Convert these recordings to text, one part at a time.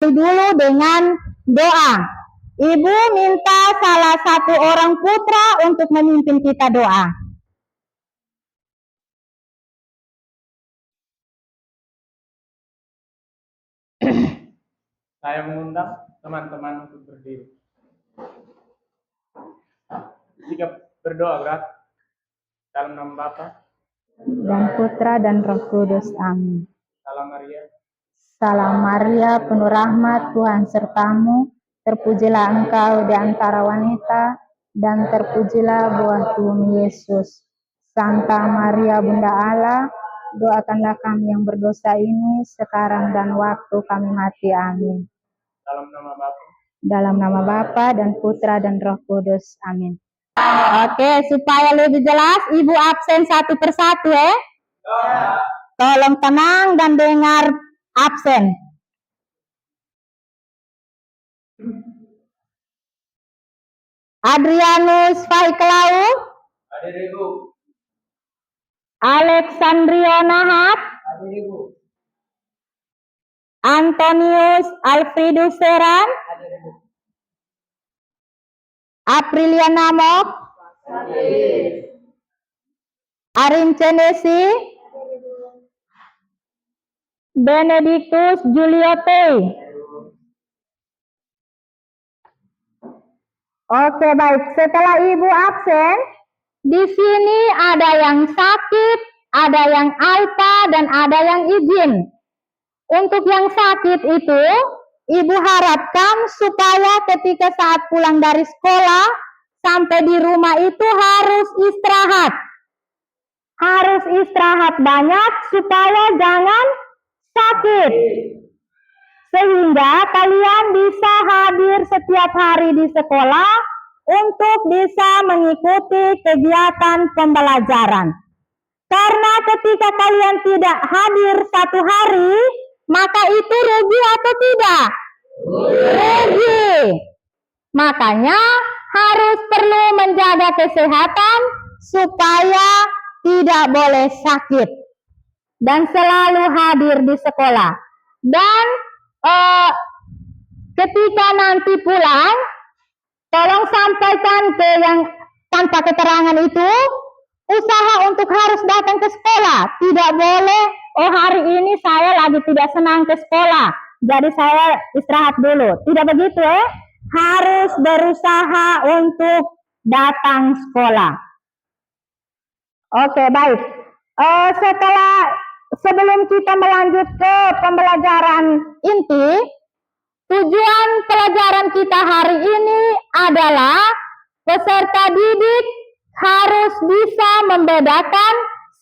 dulu dengan doa. Ibu minta salah satu orang putra untuk memimpin kita doa. Saya mengundang teman-teman untuk berdiri. Jika berdoa, gerak dalam nama Bapa Dan Putra dan Roh Kudus. Amin. Salam Maria. Salam Maria, penuh rahmat, Tuhan sertamu. Terpujilah engkau di antara wanita, dan terpujilah buah tubuhmu Yesus. Santa Maria Bunda Allah, doakanlah kami yang berdosa ini sekarang dan waktu kami mati. Amin. Dalam nama Bapa. Dalam nama Bapa dan Putra dan Roh Kudus. Amin. Oke, supaya lebih jelas, Ibu absen satu persatu ya. Tolong tenang dan dengar absen. Adrianus Faiklau. Hadir Ibu. Alexandria Nahat. Hadir Ibu. Antonius Alfredus Seran. Hadir Ibu. Aprilia Namok. Hadir. Arin Cenesi. Benedictus Juliote. Oke, baik. Setelah Ibu absen, di sini ada yang sakit, ada yang alpa, dan ada yang izin. Untuk yang sakit itu, Ibu harapkan supaya ketika saat pulang dari sekolah, sampai di rumah itu harus istirahat. Harus istirahat banyak supaya jangan sakit. Sehingga kalian bisa hadir setiap hari di sekolah untuk bisa mengikuti kegiatan pembelajaran. Karena ketika kalian tidak hadir satu hari, maka itu rugi atau tidak? Rugi. Makanya harus perlu menjaga kesehatan supaya tidak boleh sakit. Dan selalu hadir di sekolah. Dan ketika nanti pulang, tolong sampaikan ke yang tanpa keterangan itu, usaha untuk harus datang ke sekolah. Tidak boleh, oh hari ini saya lagi tidak senang ke sekolah, jadi saya istirahat dulu. Tidak begitu ya. Harus berusaha untuk datang sekolah. Oke, baik. Sebelum kita melanjut ke pembelajaran inti, tujuan pelajaran kita hari ini adalah peserta didik harus bisa membedakan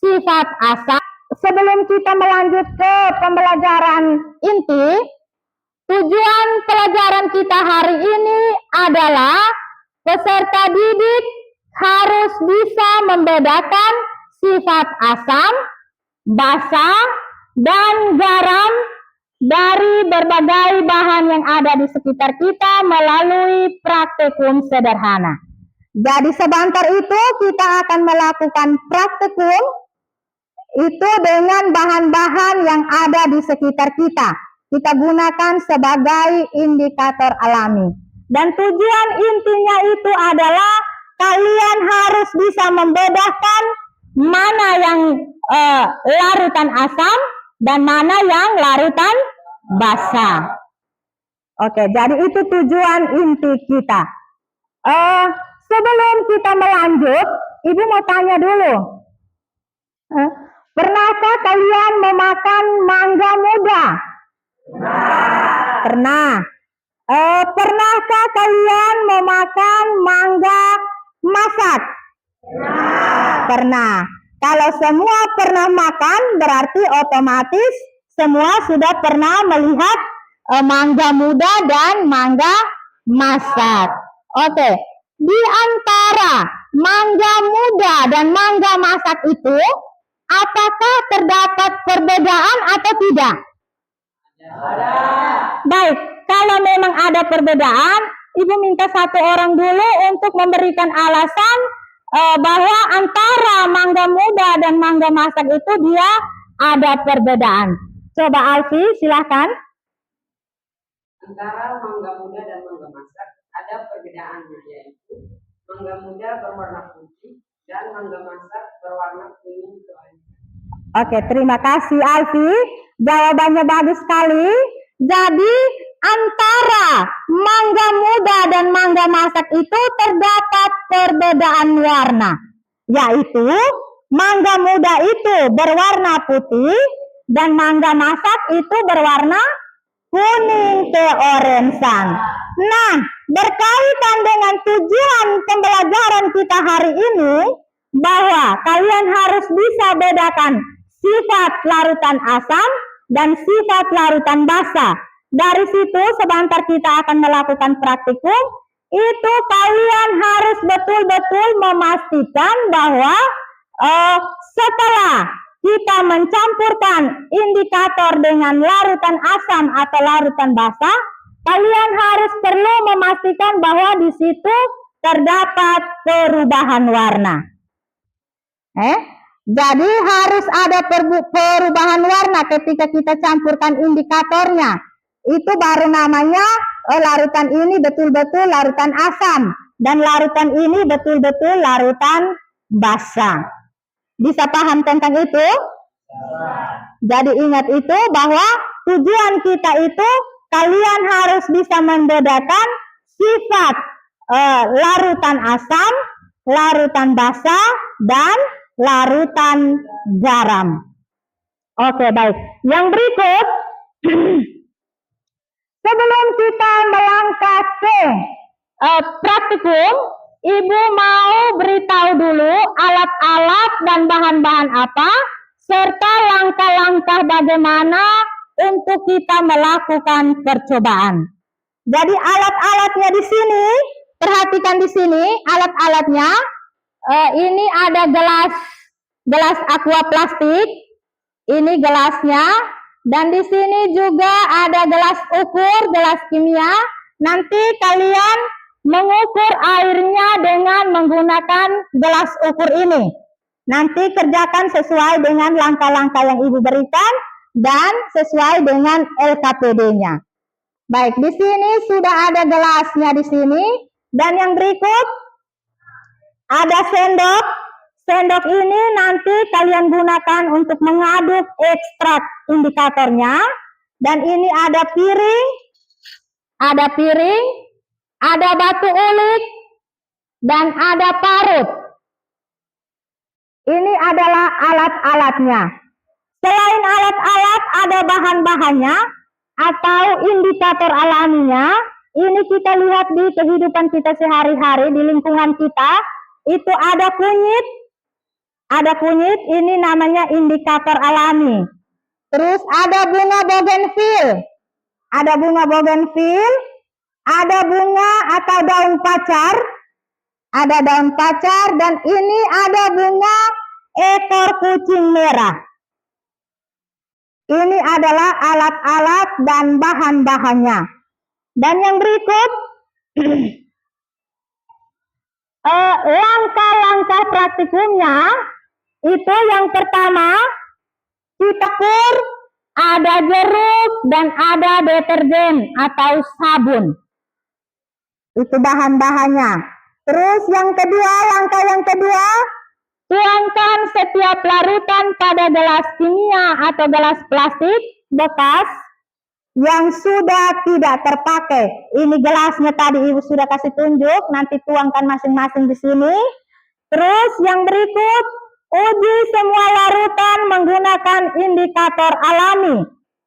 sifat asal. Sebelum kita melanjut ke pembelajaran inti, tujuan pelajaran kita hari ini adalah peserta didik harus bisa membedakan sifat asam, basa, dan garam dari berbagai bahan yang ada di sekitar kita melalui praktikum sederhana. Jadi sebentar itu kita akan melakukan praktikum itu dengan bahan-bahan yang ada di sekitar kita. Kita gunakan sebagai indikator alami. Dan tujuan intinya itu adalah kalian harus bisa membedakan mana yang larutan asam dan mana yang larutan basa. Oke, jadi itu tujuan inti kita. Sebelum kita melanjut, Ibu mau tanya dulu. Pernahkah kalian memakan mangga muda? Pernah. Pernahkah kalian memakan mangga masak? Pernah. Kalau semua pernah makan, berarti otomatis semua sudah pernah melihat mangga muda dan mangga masak. Oke. Di antara mangga muda dan mangga masak itu, apakah terdapat perbedaan atau tidak? Ada. Baik, kalau memang ada perbedaan, Ibu minta satu orang dulu untuk memberikan alasan bahwa antara mangga muda dan mangga masak itu dia ada perbedaan. Coba Alfi, silahkan. Antara mangga muda dan mangga masak ada perbedaannya, yaitu mangga muda berwarna putih dan mangga masak berwarna kuning kecoklatan. Oke, terima kasih Alfi. Jawabannya bagus sekali. Jadi antara mangga muda dan mangga masak itu terdapat perbedaan warna, yaitu mangga muda itu berwarna putih dan mangga masak itu berwarna kuning keoransan. Nah, berkaitan dengan tujuan pembelajaran kita hari ini, bahwa kalian harus bisa bedakan sifat larutan asam dan sifat larutan basa. Dari situ sebentar kita akan melakukan praktikum. Itu kalian harus betul-betul memastikan bahwa setelah kita mencampurkan indikator dengan larutan asam atau larutan basa, kalian harus perlu memastikan bahwa di situ terdapat perubahan warna. Jadi harus ada perubahan warna ketika kita campurkan indikatornya. Itu baru namanya larutan ini betul-betul larutan asam dan larutan ini betul-betul larutan basa. Bisa paham tentang itu? Jadi ingat itu bahwa tujuan kita itu kalian harus bisa membedakan sifat larutan asam, larutan basa, dan larutan garam. Oke, baik. Yang berikut, sebelum kita melangkah ke praktikum, Ibu mau beritahu dulu alat-alat dan bahan-bahan apa, serta langkah-langkah bagaimana untuk kita melakukan percobaan. Jadi alat-alatnya di sini, perhatikan di sini alat-alatnya. Ini ada gelas aqua plastik, ini gelasnya, dan di sini juga ada gelas ukur, gelas kimia. Nanti kalian mengukur airnya dengan menggunakan gelas ukur ini. Nanti kerjakan sesuai dengan langkah-langkah yang Ibu berikan dan sesuai dengan LKPD-nya. Baik, di sini sudah ada gelasnya di sini, dan yang berikut ada sendok. Sendok ini nanti kalian gunakan untuk mengaduk ekstrak indikatornya. Dan ini ada piring, ada batu ulik, dan ada parut. Ini adalah alat-alatnya. Selain alat-alat, ada bahan-bahannya atau indikator alaminya. Ini kita lihat di kehidupan kita sehari-hari, di lingkungan kita. Itu ada kunyit. Ada kunyit, ini namanya indikator alami. Terus ada bunga bougainville. Ada bunga bougainville. Ada bunga atau daun pacar. Ada daun pacar, dan ini ada bunga ekor kucing merah. Ini adalah alat-alat dan bahan-bahannya. Dan yang berikut, langkah-langkah praktikumnya, itu yang pertama, kita ukur ada jeruk dan ada deterjen atau sabun. Itu bahan-bahannya. Terus yang kedua, langkah yang kedua, tuangkan setiap larutan pada gelas kimia atau gelas plastik bekas yang sudah tidak terpakai. Ini gelasnya tadi Ibu sudah kasih tunjuk, nanti tuangkan masing-masing di sini. Terus yang berikut, uji semua larutan menggunakan indikator alami.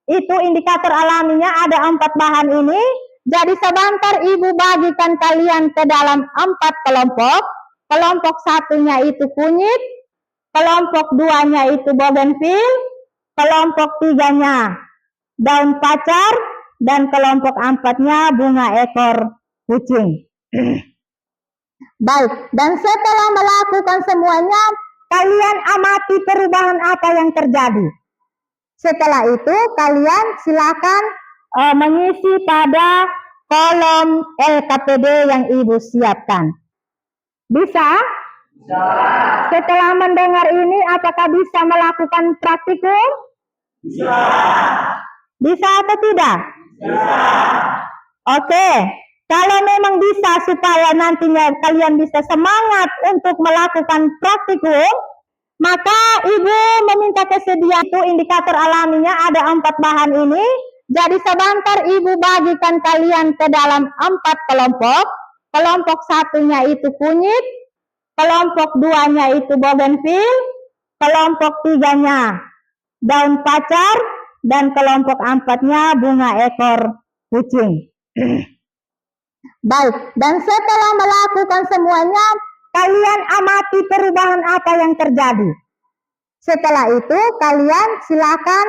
Itu indikator alaminya ada 4 bahan ini. Jadi sebentar Ibu bagikan kalian ke dalam 4 kelompok. Kelompok satunya itu kunyit, kelompok 2-nya itu bougainville, kelompok 3-nya daun pacar, dan kelompok 4-nya bunga ekor kucing. Baik, dan setelah melakukan semuanya, kalian amati perubahan apa yang terjadi. Setelah itu, kalian silakan mengisi pada kolom LKPD yang Ibu siapkan. Bisa? Bisa. Setelah mendengar ini, apakah bisa melakukan praktikum? Bisa. Bisa atau tidak? Bisa. Oke, kalau memang bisa supaya nantinya kalian bisa semangat untuk melakukan praktikum, maka Ibu meminta kesediaan itu indikator alaminya ada 4 bahan ini. Jadi sebentar Ibu bagikan kalian ke dalam 4 kelompok. Kelompok satunya itu kunyit, kelompok 2-nya itu bougainville, kelompok 3-nya daun pacar, dan kelompok 4-nya bunga ekor kucing. Baik, dan setelah melakukan semuanya, kalian amati perubahan apa yang terjadi. Setelah itu, kalian silakan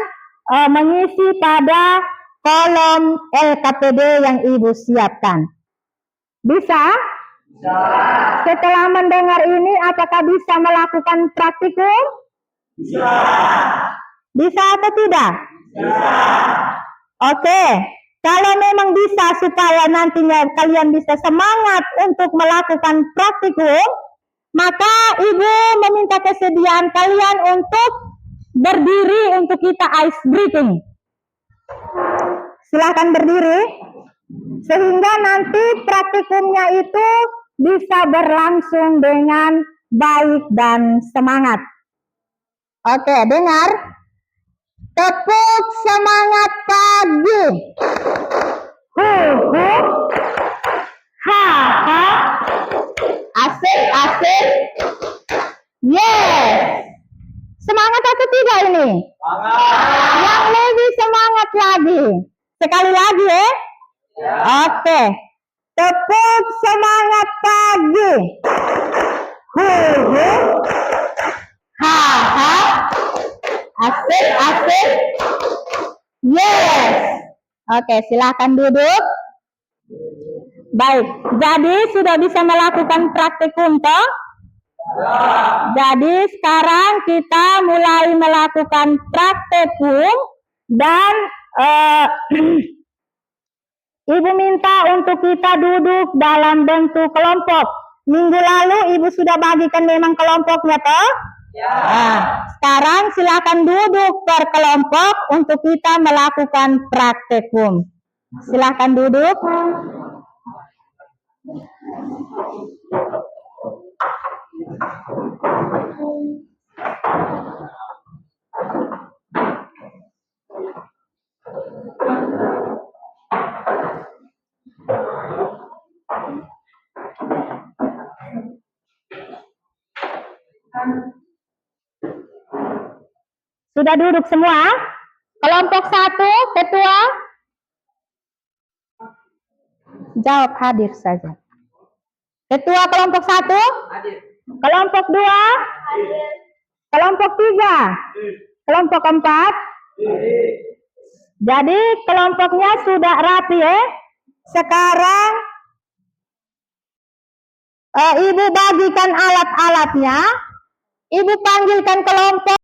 mengisi pada kolom LKPD yang Ibu siapkan. Bisa? Bisa. Setelah mendengar ini, apakah bisa melakukan praktikum? Bisa. Bisa atau tidak? Bisa. Oke. Kalau memang bisa supaya nantinya kalian bisa semangat untuk melakukan praktikum, maka Ibu meminta kesediaan kalian untuk berdiri untuk kita ice breathing. Silahkan berdiri, sehingga nanti praktikumnya itu bisa berlangsung dengan baik dan semangat. Oke, dengar. Tepuk semangat pagi. Ha ha. Asik, asik. Yes. Semangat atau tidak ini? Semangat. Yang lebih semangat lagi. Sekali lagi ya. Oke. Tepuk semangat pagi. Ha ha. Asik, asik. Yes. Oke, silakan duduk. Baik, jadi sudah bisa melakukan praktikum toh? Jadi sekarang kita mulai melakukan praktikum dan Ibu minta untuk kita duduk dalam bentuk kelompok. Minggu lalu Ibu sudah bagikan memang kelompoknya toh? Ya. Nah, sekarang silakan duduk per kelompok untuk kita melakukan praktikum. Silakan duduk. Sudah duduk semua? Kelompok 1, ketua? Jawab hadir saja. Ketua kelompok 1? Hadir. Kelompok 2? Hadir. Kelompok 3? Kelompok 4? Hadir. Jadi kelompoknya sudah rapi ya. Sekarang Ibu bagikan alat-alatnya. Ibu panggilkan kelompok.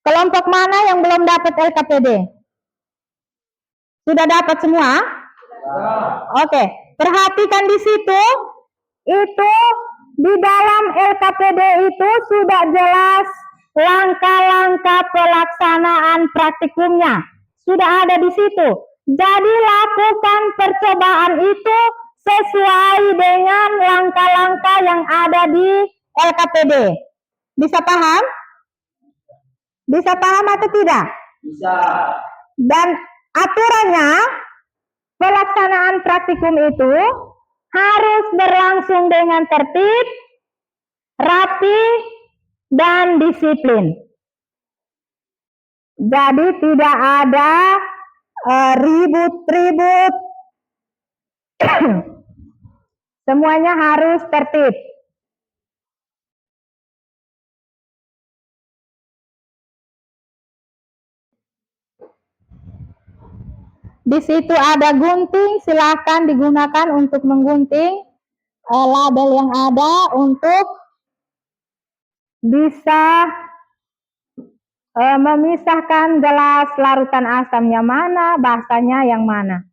Kelompok mana yang belum dapat LKPD? Sudah dapat semua? Oke, perhatikan di situ. Itu di dalam LKPD itu sudah jelas langkah-langkah pelaksanaan praktikumnya. Sudah ada di situ. Jadi lakukan percobaan itu sesuai dengan langkah-langkah yang ada di LKPD. Bisa paham? Bisa paham atau tidak? Bisa. Dan aturannya, pelaksanaan praktikum itu harus berlangsung dengan tertib, rapi, dan disiplin. Jadi tidak ada ribut-ribut. Semuanya harus tertib. Di situ ada gunting, silakan digunakan untuk menggunting label yang ada untuk bisa memisahkan gelas larutan asamnya mana, basanya yang mana.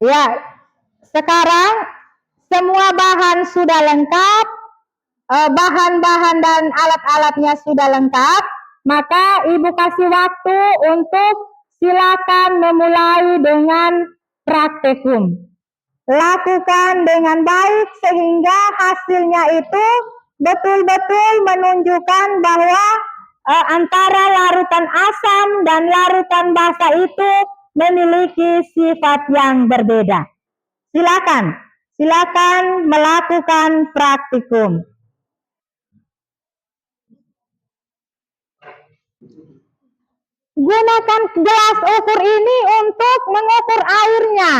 Ya, sekarang semua bahan sudah lengkap, bahan-bahan dan alat-alatnya sudah lengkap, maka Ibu kasih waktu untuk silakan memulai dengan praktikum. Lakukan dengan baik sehingga hasilnya itu betul-betul menunjukkan bahwa antara larutan asam dan larutan basa itu memiliki sifat yang berbeda. Silakan melakukan praktikum. Gunakan gelas ukur ini untuk mengukur airnya.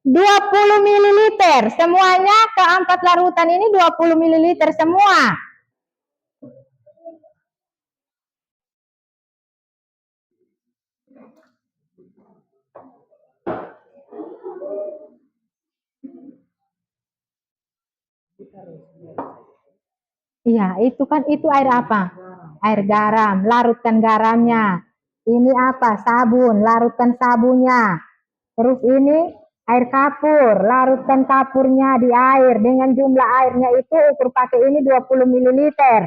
20 ml. Semuanya keempat larutan ini 20 ml semua. Iya, itu air apa? Air garam, larutkan garamnya. Ini apa? Sabun, larutkan sabunnya. Terus ini air kapur, larutkan kapurnya di air. Dengan jumlah airnya itu ukur pakai ini 20 ml.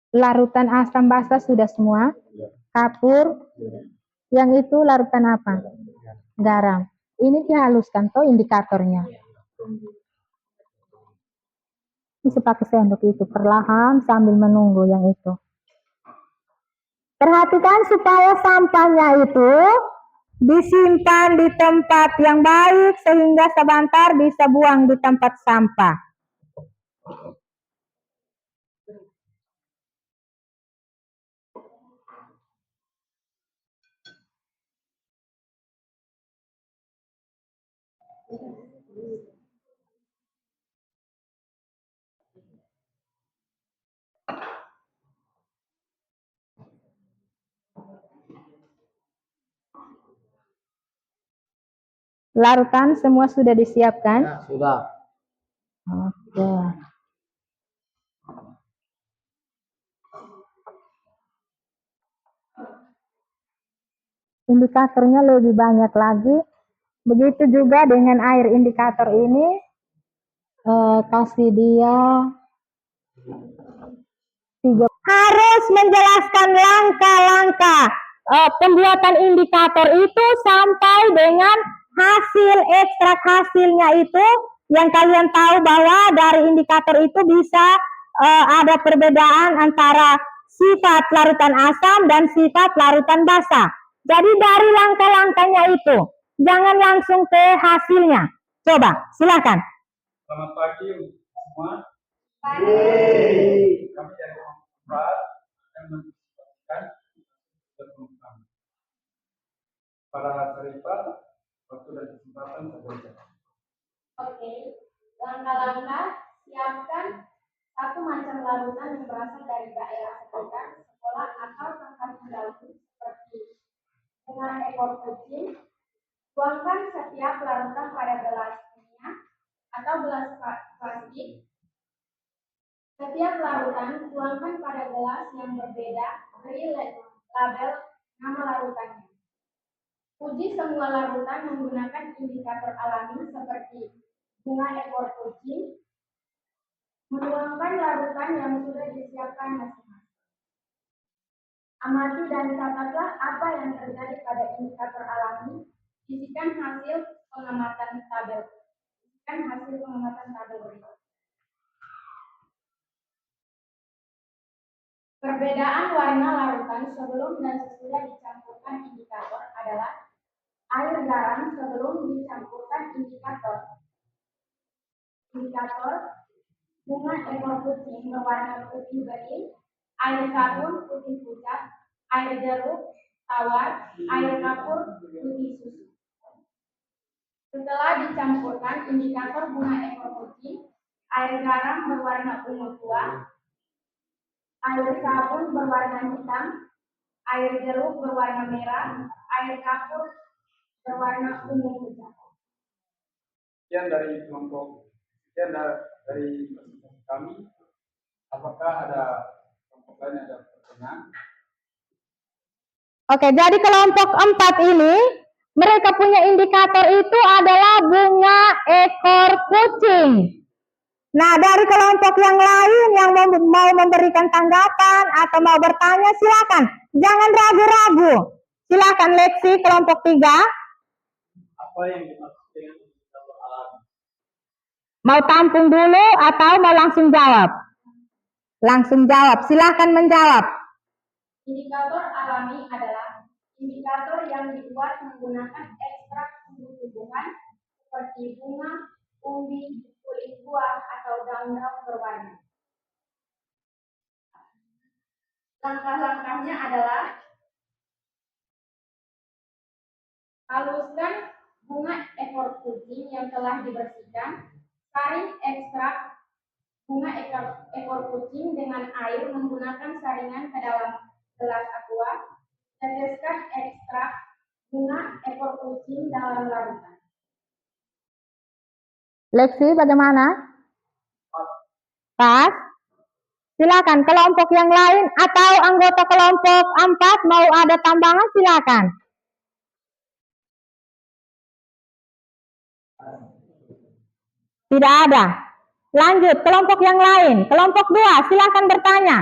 Larutan asam basa sudah semua. Kapur, yang itu larutan apa? Garam. Ini dihaluskan toh indikatornya. Bisa pakai sendok itu perlahan sambil menunggu yang itu. Perhatikan supaya sampahnya itu disimpan di tempat yang baik sehingga sebentar bisa buang di tempat sampah. Larutan semua sudah disiapkan? Ya, sudah. Oke. Indikatornya lebih banyak lagi. Begitu juga dengan air indikator ini. Kasih dia 3. Harus menjelaskan langkah-langkah pembuatan indikator itu sampai dengan hasil ekstrak hasilnya itu yang kalian tahu bahwa dari indikator itu bisa ada perbedaan antara sifat larutan asam dan sifat larutan basa. Jadi dari langkah-langkahnya itu jangan langsung ke hasilnya. Coba silakan. Selamat pagi semua. Kami dari Kementerian akan menjelaskan tentang para serikat waktu dan kesempatan saja. Oke, langkah-langkah siapkan satu macam larutan yang berasal dari daerah sekitar sekolah atau tempat tinggal seperti dengan ekor kucing. Tuangkan setiap larutan pada gelas minyak atau gelas plastik. Setiap larutan tuangkan pada gelas yang berbeda, beri label nama larutannya. Uji semua larutan menggunakan indikator alami seperti bunga ekor kucing. Menuangkan larutan yang sudah disiapkan masing-masing. Amati dan catatlah apa yang terjadi pada indikator alami. Isikan hasil pengamatan tabel. Berikut. Perbedaan warna larutan sebelum dan sesudah dicampurkan indikator adalah air garam sebelum dicampurkan indikator bunga ekor kucing berwarna putih bening, air sabun putih pucat, air jeruk, tawar, air kapur, putih susu. Setelah dicampurkan indikator bunga ekor kucing, air garam berwarna ungu tua, air sabun berwarna hitam, air jeruk berwarna merah, air kapur berwarna ungu pucat. Sekian dari kami. Apakah ada kelompok lain yang ada pertanyaan? Oke, jadi kelompok 4 ini mereka punya indikator itu adalah bunga ekor kucing. Nah, dari kelompok yang lain yang mau memberikan tanggapan atau mau bertanya, silakan. Jangan ragu-ragu. Silakan Lexi kelompok 3. Apa yang dimaksud dengan indikator alami? Mau tampung dulu atau mau langsung jawab? Langsung jawab. Silakan menjawab. Indikator alami adalah indikator yang dibuat menggunakan ekstrak tumbuh-tumbuhan seperti bunga, umbi, kulit buah, atau daun-daun berwarna. Langkah-langkahnya adalah haluskan bunga ekor kucing yang telah dibersihkan, saring ekstrak bunga ekor kucing dengan air menggunakan saringan ke dalam gelas aqua, teteskan ekstrak bunga ekor kucing dalam larutan. Lexi bagaimana? Pas? Silakan kelompok yang lain atau anggota kelompok 4 mau ada tambahan silakan. Tidak ada. Lanjut kelompok yang lain. Kelompok 2 silakan bertanya.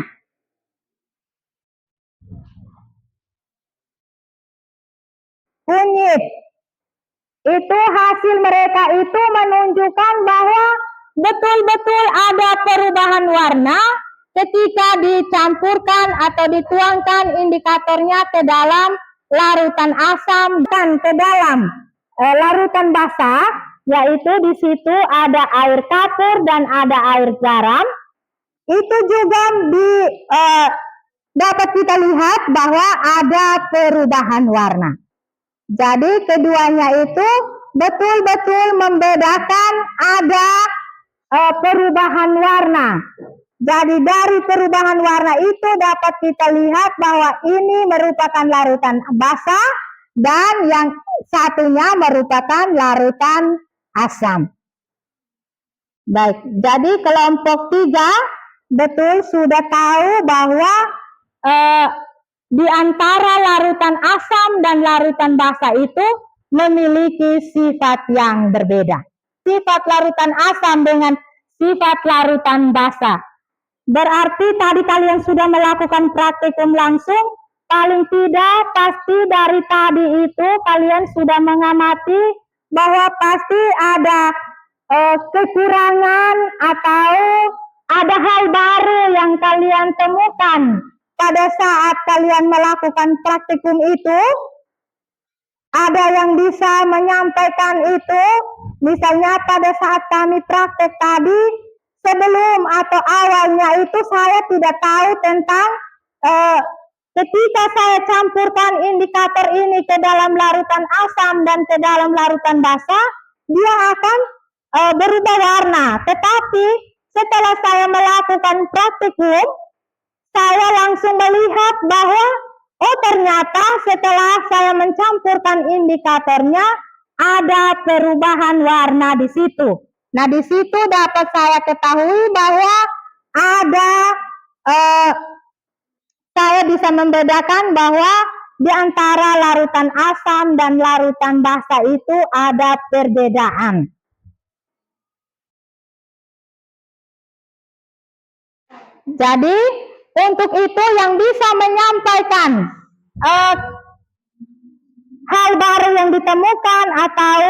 Kunyit. Itu hasil mereka itu menunjukkan bahwa betul-betul ada perubahan warna ketika dicampurkan atau dituangkan indikatornya ke dalam larutan asam dan ke dalam larutan basah, yaitu di situ ada air kapur dan ada air garam. Itu juga dapat kita lihat bahwa ada perubahan warna. Jadi keduanya itu betul-betul membedakan ada perubahan warna. Jadi dari perubahan warna itu dapat kita lihat bahwa ini merupakan larutan basah dan yang satunya merupakan larutan asam. Baik, jadi kelompok 3 betul sudah tahu bahwa di antara larutan asam dan larutan basah itu memiliki sifat yang berbeda. Sifat larutan asam dengan sifat larutan basah. Berarti tadi kalian sudah melakukan praktikum langsung, paling tidak pasti dari tadi itu kalian sudah mengamati bahwa pasti ada kekurangan atau ada hal baru yang kalian temukan pada saat kalian melakukan praktikum itu. Ada yang bisa menyampaikan itu, misalnya pada saat kami praktek tadi, sebelum atau awalnya itu saya tidak tahu tentang ketika saya campurkan indikator ini ke dalam larutan asam dan ke dalam larutan basah, dia akan berubah warna. Tetapi setelah saya melakukan praktikum, saya langsung melihat bahwa ternyata setelah saya mencampurkan indikatornya ada perubahan warna di situ. Nah, di situ dapat saya ketahui bahwa ada saya bisa membedakan bahwa di antara larutan asam dan larutan basah itu ada perbedaan. Jadi untuk itu yang bisa menyampaikan hal baru yang ditemukan atau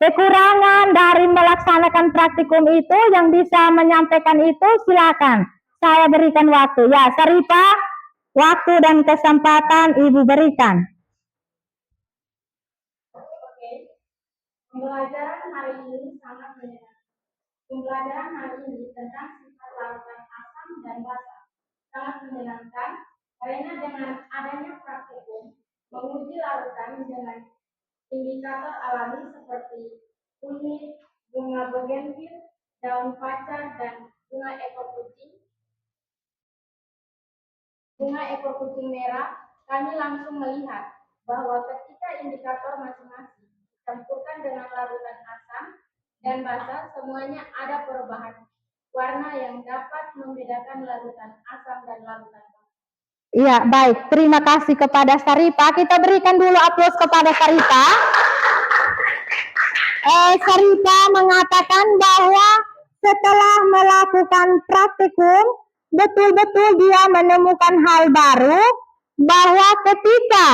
kekurangan dari melaksanakan praktikum itu, yang bisa menyampaikan itu silakan. Saya berikan waktu. Ya, Sarifah, waktu dan kesempatan Ibu berikan. Oke. Pembelajaran hari ini sangat menyenangkan. Pembelajaran hari ini tentang sifat larutan asam dan basa sangat menyenangkan karena dengan adanya praktikum menguji larutan dengan indikator alami seperti kunyit, bunga bougainville, daun pacar, dan bunga ekor kucing merah, kami langsung melihat bahwa ketika indikator masing-masing dicampurkan dengan larutan asam dan basa, semuanya ada perubahan warna yang dapat membedakan larutan asam dan larutan basa. Iya, baik. Terima kasih kepada Saripa. Kita berikan dulu aplaus kepada Saripa. Saripa mengatakan bahwa setelah melakukan praktikum, betul-betul dia menemukan hal baru bahwa ketika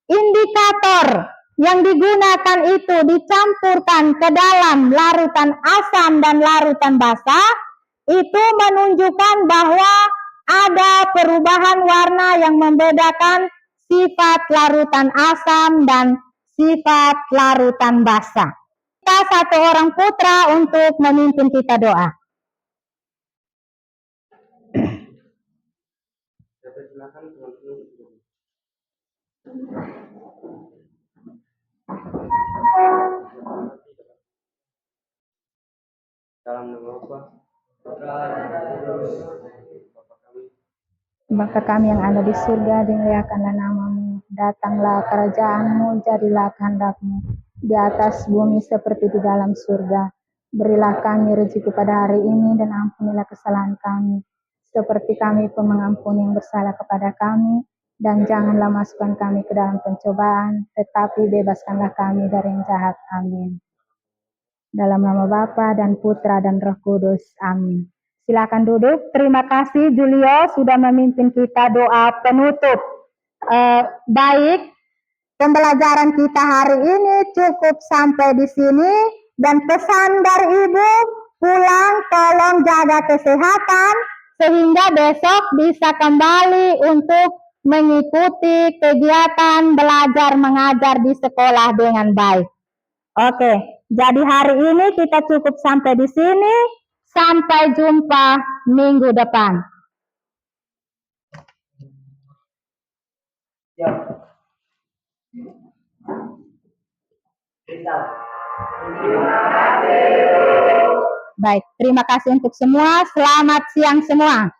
indikator yang digunakan itu dicampurkan ke dalam larutan asam dan larutan basa, itu menunjukkan bahwa ada perubahan warna yang membedakan sifat larutan asam dan sifat larutan basa. Kita satu orang putra untuk memimpin kita doa. Silakan teman-teman. Dalam nama Bapa, Putra, dan Roh Kudus. Bapa kami. Bapa kami yang ada di surga, dimuliakanlah namamu, datanglah kerajaanmu, jadilah kehendakmu di atas bumi seperti di dalam surga. Berilah kami rezeki pada hari ini dan ampunilah kesalahan kami, seperti kami pun mengampuni yang bersalah kepada kami, dan janganlah masukkan kami ke dalam pencobaan, tetapi bebaskanlah kami dari yang jahat. Amin. Dalam nama Bapa dan Putra dan Roh Kudus. Amin. Silakan duduk. Terima kasih Julio sudah memimpin kita doa penutup. Baik, pembelajaran kita hari ini cukup sampai di sini, dan pesan dari Ibu, pulang tolong jaga kesehatan sehingga besok bisa kembali untuk mengikuti kegiatan belajar mengajar di sekolah dengan baik. Oke, jadi hari ini kita cukup sampai di sini. Sampai jumpa minggu depan. Baik, terima kasih untuk semua. Selamat siang semua.